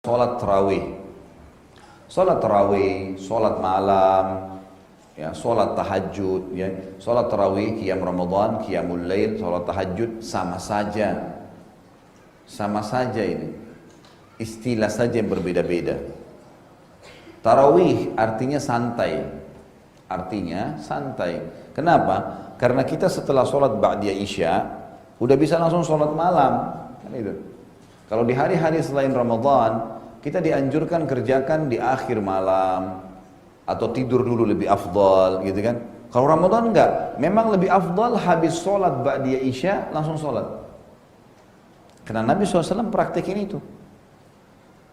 Sholat tarawih. Sholat tarawih, sholat malam, ya, sholat tahajud, ya. Sholat tarawih, qiyam Ramadan, qiyamul lail, sholat tahajud sama saja. Sama saja ini. Istilah saja yang berbeda-beda. Tarawih artinya santai. Artinya santai. Kenapa? Karena kita setelah sholat ba'diyah isya, udah bisa langsung sholat malam. Kan itu. Kalau di hari-hari selain Ramadan, kita dianjurkan kerjakan di akhir malam atau tidur dulu lebih afdal, gitu kan? Kalau Ramadan enggak, memang lebih afdal habis sholat ba'diyah isya langsung sholat. Karena Nabi SAW praktekin itu.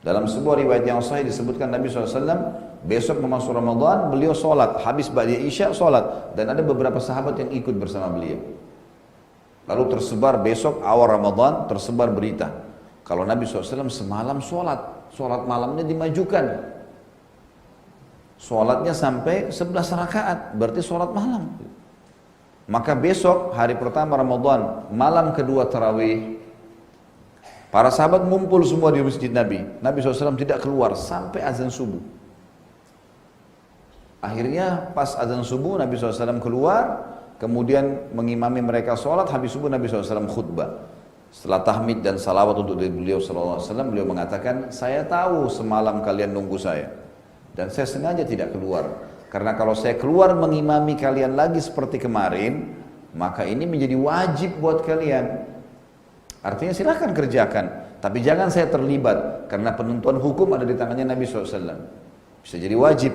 Dalam sebuah riwayat yang sahih disebutkan Nabi SAW besok memasuki Ramadan beliau sholat habis ba'diyah isya sholat, dan ada beberapa sahabat yang ikut bersama beliau. Lalu tersebar besok awal Ramadan tersebar berita kalau Nabi SAW semalam sholat malamnya dimajukan. Sholatnya sampai 11 rakaat, berarti sholat malam. Maka besok hari pertama Ramadan, malam kedua tarawih, para sahabat ngumpul semua di masjid Nabi. Nabi SAW tidak keluar sampai azan subuh. Akhirnya pas azan subuh Nabi SAW keluar, kemudian mengimami mereka sholat, habis subuh Nabi SAW khutbah. Setelah tahmid dan salawat untuk beliau SAW, beliau mengatakan, saya tahu semalam kalian nunggu saya. Dan saya sengaja tidak keluar. Karena kalau saya keluar mengimami kalian lagi seperti kemarin, maka ini menjadi wajib buat kalian. Artinya silahkan kerjakan, tapi jangan saya terlibat. Karena penentuan hukum ada di tangannya Nabi SAW. Bisa jadi wajib.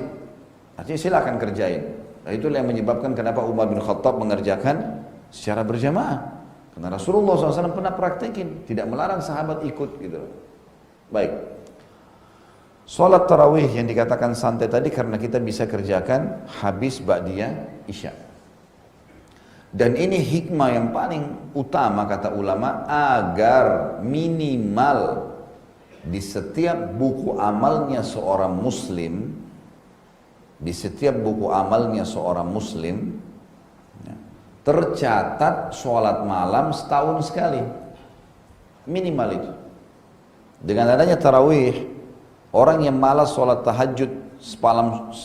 Artinya silahkan kerjain. Nah, itulah yang menyebabkan kenapa Umar bin Khattab mengerjakan secara berjamaah. Karena Rasulullah SAW pernah praktekin, tidak melarang sahabat ikut gitu. Baik. Sholat tarawih yang dikatakan santai tadi karena kita bisa kerjakan habis ba'diyah isya. Dan ini hikmah yang paling utama kata ulama, agar minimal di setiap buku amalnya seorang muslim, tercatat sholat malam setahun sekali, minimal itu. Dengan adanya tarawih, orang yang malas sholat tahajud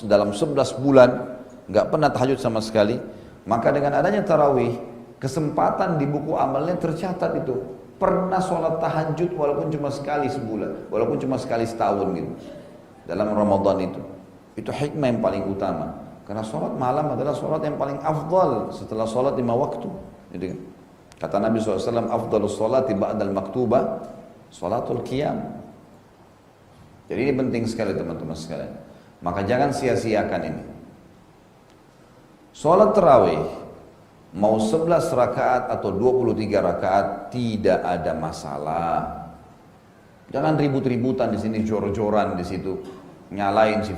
dalam 11 bulan nggak pernah tahajud sama sekali, maka dengan adanya tarawih, kesempatan di buku amalnya tercatat itu pernah sholat tahajud walaupun cuma sekali sebulan, walaupun cuma sekali setahun gitu dalam Ramadan itu hikmah yang paling utama. Karena sholat malam adalah sholat yang paling afdal setelah sholat 5 waktu. Gitu kan? Kata Nabi SAW, afdalus sholati ba'dal maktubah, sholatul qiyam. Jadi ini penting sekali teman-teman sekalian. Maka jangan sia-siakan ini. Sholat tarawih, mau 11 rakaat atau 23 rakaat, tidak ada masalah. Jangan ribut-ributan di sini, jor-joran di situ. Nyalain si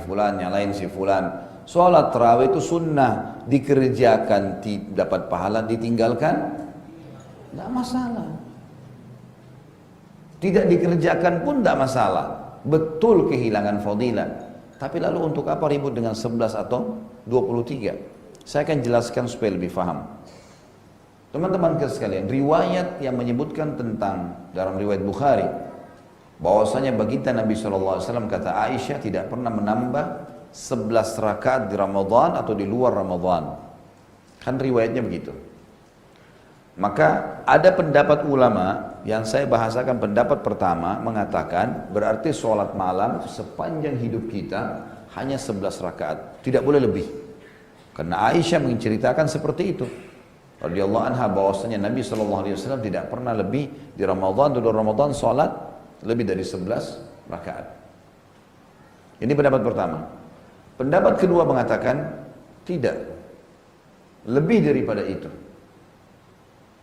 fulan. Sholat tarawih itu sunnah, dikerjakan dapat pahala, ditinggalkan tidak masalah. Tidak dikerjakan pun tidak masalah. Betul kehilangan fadilah. Tapi lalu untuk apa ribut dengan 11 atau 23? Saya akan jelaskan supaya lebih paham. Teman-teman sekalian, riwayat yang menyebutkan tentang dalam riwayat Bukhari bahwasanya baginda Nabi SAW kata Aisyah tidak pernah menambah 11 rakaat di Ramadan atau di luar Ramadan. Kan riwayatnya begitu. Maka ada pendapat ulama yang saya bahasakan, pendapat pertama mengatakan berarti sholat malam sepanjang hidup kita hanya 11 rakaat, tidak boleh lebih. Karena Aisyah menceritakan seperti itu radhiyallahu anha, bahwasanya Nabi SAW tidak pernah lebih di Ramadan, di luar Ramadan sholat lebih dari 11 rakaat. Ini pendapat pertama. Pendapat kedua mengatakan tidak, lebih daripada itu.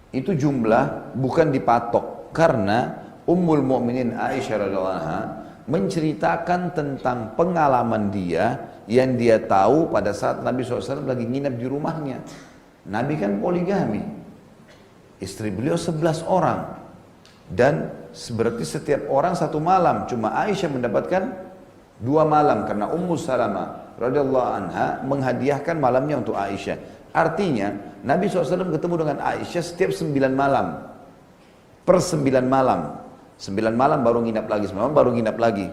Itu jumlah bukan dipatok, karena Ummul Mukminin Aisyah radhiyallahu anha menceritakan tentang pengalaman dia yang dia tahu pada saat Nabi SAW lagi nginap di rumahnya. Nabi kan poligami, istri beliau 11 orang, dan berarti setiap orang satu malam. Cuma Aisyah mendapatkan 2 malam karena Ummu Salamah radhiyallahu anha menghadiahkan malamnya untuk Aisyah. Artinya Nabi SAW ketemu dengan Aisyah setiap 9 malam. Per 9 malam. 9 malam baru nginap lagi, 9 malam baru nginap lagi.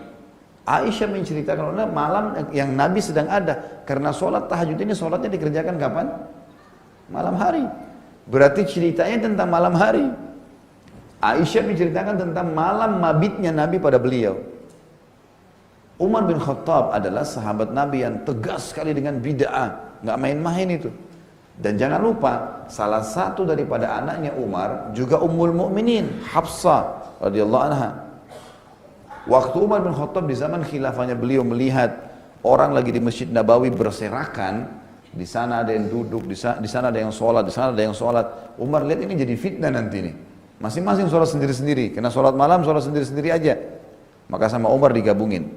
Aisyah menceritakan malam yang Nabi sedang ada. Karena sholat tahajud ini sholatnya dikerjakan kapan? Malam hari. Berarti ceritanya tentang malam hari. Aisyah menceritakan tentang malam mabitnya Nabi pada beliau. Umar bin Khattab adalah sahabat Nabi yang tegas sekali dengan bid'ah. Nggak main-main itu. Dan jangan lupa, salah satu daripada anaknya Umar juga Ummul Mukminin, Hafsah radhiyallahu anha. Waktu Umar bin Khattab di zaman khilafahnya beliau melihat orang lagi di Masjid Nabawi berserakan, di sana ada yang duduk, di sana ada yang sholat, di sana ada yang sholat. Umar lihat ini jadi fitnah nanti nih. Masing-masing sholat sendiri-sendiri, karena sholat malam sholat sendiri-sendiri aja. Maka sama Umar digabungin.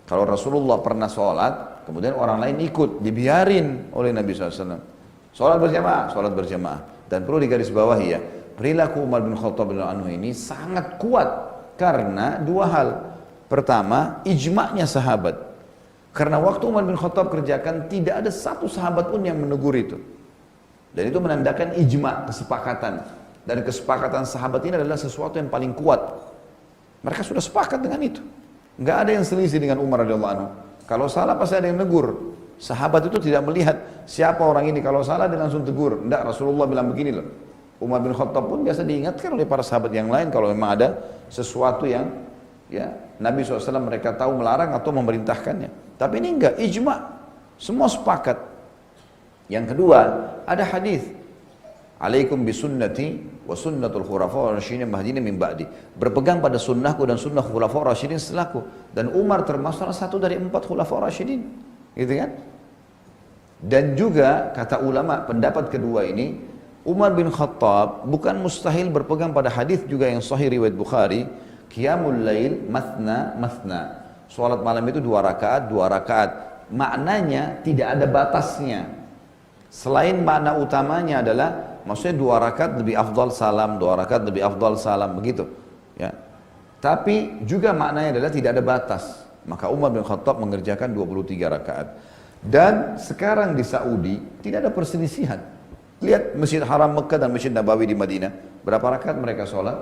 Kalau Rasulullah pernah sholat, kemudian orang lain ikut, dibiarin oleh Nabi SAW. Sholat berjamaah. Dan perlu digarisbawahi ya, perilaku Umar bin Khattab ini sangat kuat karena dua hal. Pertama, ijma'nya sahabat. Karena waktu Umar bin Khattab kerjakan, tidak ada satu sahabat pun yang menegur itu. Dan itu menandakan ijma', kesepakatan. Dan kesepakatan sahabat ini adalah sesuatu yang paling kuat. Mereka sudah sepakat dengan itu. Nggak ada yang selisih dengan Umar radhiyallahu anhu. Kalau salah pasti ada yang negur. Sahabat itu tidak melihat siapa orang ini. Kalau salah dia langsung tegur. Nggak, Rasulullah bilang begini loh. Umar bin Khattab pun biasa diingatkan oleh para sahabat yang lain kalau memang ada sesuatu yang ya Nabi SAW mereka tahu melarang atau memerintahkannya. Tapi ini enggak, ijma'. Semua sepakat. Yang kedua, ada hadis. Alaikum bisunnati wa sunnatul khulafaur rasyidin mahdiyyin min ba'di. Berpegang pada sunnahku dan sunnah khulafaur rasyidin setelahku. Dan Umar termasuk salah satu dari 4 khulafaur rasyidin. Gitu kan? Dan juga kata ulama pendapat kedua ini, Umar bin Khattab bukan mustahil berpegang pada hadis juga yang sahih riwayat Bukhari, qiyamul lail mathna mathna. Salat malam itu 2 rakaat, 2 rakaat. Maknanya tidak ada batasnya. Selain makna utamanya adalah maksudnya 2 rakaat lebih afdal salam, 2 rakaat lebih afdal salam, begitu. Ya. Tapi juga maknanya adalah tidak ada batas. Maka Umar bin Khattab mengerjakan 23 rakaat. Dan sekarang di Saudi tidak ada perselisihan. Lihat Masjid Haram Mekah dan Masjid Nabawi di Madinah. Berapa rakaat mereka sholat?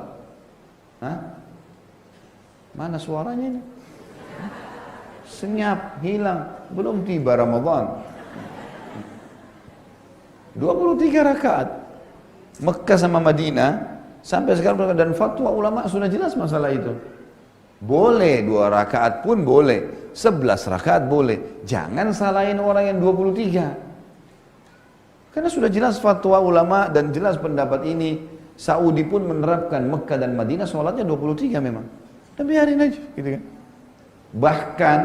Hah? Mana suaranya ini? Senyap, hilang. Belum tiba Ramadan. 23 rakaat. Mekah sama Madinah. Sampai sekarang dan fatwa ulama sudah jelas masalah itu. Boleh 2 rakaat pun boleh. 11 rakaat boleh. Jangan salahin orang yang 23. Karena sudah jelas fatwa ulama dan jelas pendapat ini. Saudi pun menerapkan Mekah dan Madinah sholatnya 23 memang. Dan biarin aja gitu kan. Bahkan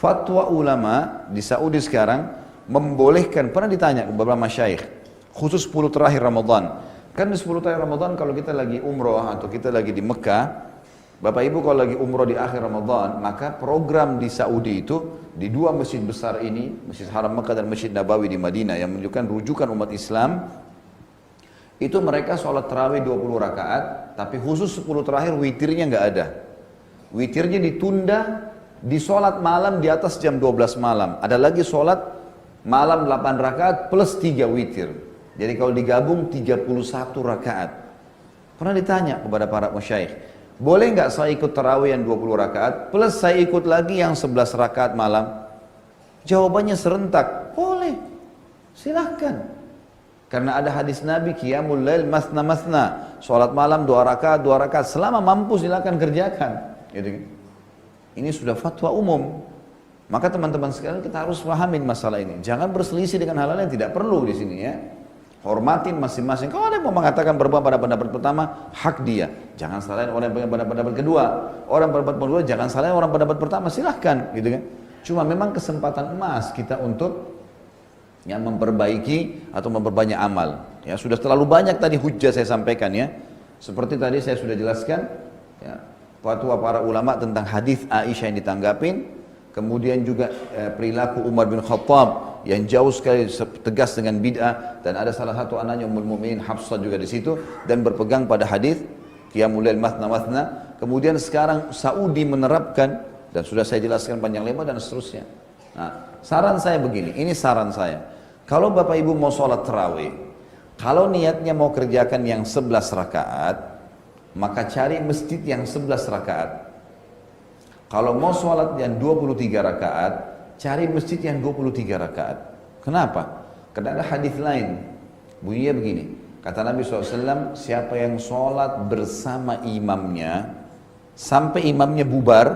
fatwa ulama di Saudi sekarang membolehkan, pernah ditanya ke beberapa masyaikh, khusus 10 terakhir Ramadan. Kan di 10 terakhir Ramadan kalau kita lagi umroh atau kita lagi di Mekah, Bapak Ibu kalau lagi umroh di akhir Ramadan, maka program di Saudi itu di 2 masjid besar ini, Masjid Haram Mekah dan Masjid Nabawi di Madinah yang menunjukkan rujukan umat Islam, itu mereka sholat tarawih 20 rakaat, tapi khusus 10 terakhir witirnya nggak ada. Witirnya ditunda di sholat malam di atas jam 12 malam. Ada lagi sholat malam 8 rakaat plus 3 witir. Jadi kalau digabung 31 rakaat. Pernah ditanya kepada para masyaikh, boleh nggak saya ikut tarawih yang 20 rakaat plus saya ikut lagi yang 11 rakaat malam? Jawabannya serentak, boleh, silahkan. Karena ada hadis Nabi, qiyamul lail masna masna, sholat malam 2 rakaat, 2 rakaat, selama mampu silahkan kerjakan. Gitu. Ini sudah fatwa umum. Maka teman-teman sekalian kita harus pahamin masalah ini. Jangan berselisih dengan hal-hal yang tidak perlu di sini ya. Hormatin masing-masing. Kalau ada yang mau mengatakan berbuat pada pendapat pertama, hak dia. Jangan salahin orang yang pada pendapat kedua. Orang pendapat kedua jangan salahin orang pendapat pertama, silahkan gitu kan. Cuma memang kesempatan emas kita untuk yang memperbaiki atau memperbanyak amal. Ya, sudah terlalu banyak tadi hujah saya sampaikan ya. Seperti tadi saya sudah jelaskan ya, fatwa para ulama tentang hadis Aisyah yang ditanggapin, kemudian juga perilaku Umar bin Khattab yang jauh sekali tegas dengan bid'ah, dan ada salah satu anaknya Ummul Mukminin Hafsah juga di situ dan berpegang pada hadis qiyamul lail mathna mathna. Kemudian sekarang Saudi menerapkan dan sudah saya jelaskan panjang lebar dan seterusnya. Nah, saran saya begini, ini saran saya. Kalau Bapak Ibu mau sholat tarawih, kalau niatnya mau kerjakan yang 11 rakaat, maka cari masjid yang 11 rakaat. Kalau mau sholat yang 23 rakaat, cari masjid yang 23 rakaat. Kenapa? Karena ada hadis lain. Bunyinya begini. Kata Nabi SAW, siapa yang sholat bersama imamnya, sampai imamnya bubar,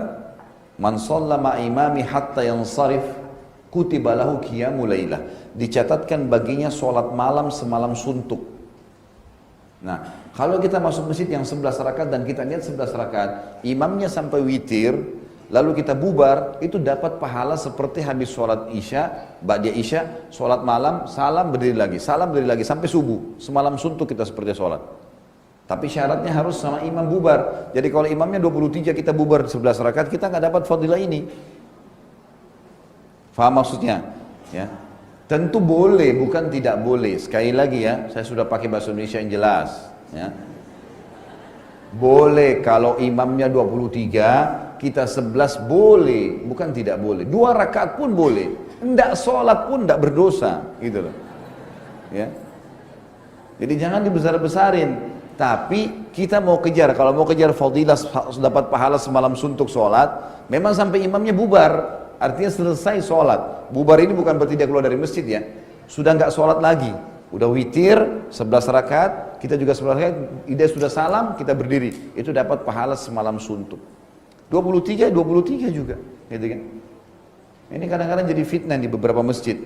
man shalla ma imami hatta yansarif, kutiba lahu qiyamul lailah. Dicatatkan baginya sholat malam semalam suntuk. Nah, kalau kita masuk masjid yang 11 rakaat dan kita lihat 11 rakaat, imamnya sampai witir, lalu kita bubar, itu dapat pahala seperti habis sholat isya, ba'da isya, sholat malam, salam berdiri lagi, sampai subuh. Semalam suntuk kita seperti sholat. Tapi syaratnya harus sama imam bubar. Jadi kalau imamnya 23, kita bubar 11 rakaat, kita nggak dapat fadilah ini. Faham maksudnya? Ya. Tentu boleh, bukan tidak boleh. Sekali lagi ya, saya sudah pakai bahasa Indonesia yang jelas. Ya. Boleh kalau imamnya 23, kita 11 boleh, bukan tidak boleh. 2 rakaat pun boleh. Enggak sholat pun enggak berdosa, gitu loh. Ya. Jadi jangan dibesar-besarin. Tapi kita mau kejar, kalau mau kejar fadilah dapat pahala semalam suntuk sholat, memang sampai imamnya bubar. Artinya selesai sholat. Bubar ini bukan berarti dia keluar dari masjid ya. Sudah enggak sholat lagi. Udah witir 11 rakaat, kita juga 11 rakaat, dia sudah salam, kita berdiri. Itu dapat pahala semalam suntuk. 23 juga, gitu kan. Ini kadang-kadang jadi fitnah di beberapa masjid.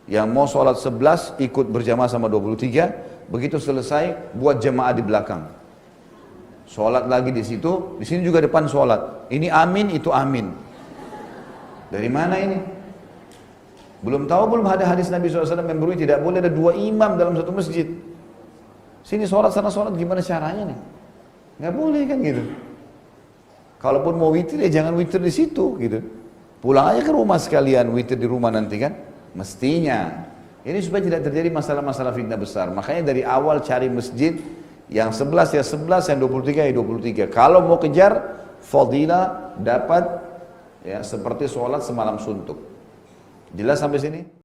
Yang mau sholat 11 ikut berjamaah sama 23, begitu selesai buat jamaah di belakang. Sholat lagi di situ, di sini juga depan sholat. Ini amin, itu amin. Dari mana ini? Belum ada hadis Nabi SAW yang berbunyi tidak boleh ada 2 imam dalam satu masjid. Sini sholat, sana sholat, gimana caranya nih? Nggak boleh kan gitu. Kalaupun mau witir ya jangan witir di situ gitu. Pulang aja ke rumah sekalian, witir di rumah nanti kan. Mestinya. Ini supaya tidak terjadi masalah-masalah fitnah besar. Makanya dari awal cari masjid yang 11 ya 11, yang 23 ya 23. Kalau mau kejar fadilah dapat ya seperti sholat semalam suntuk. Jelas sampai sini?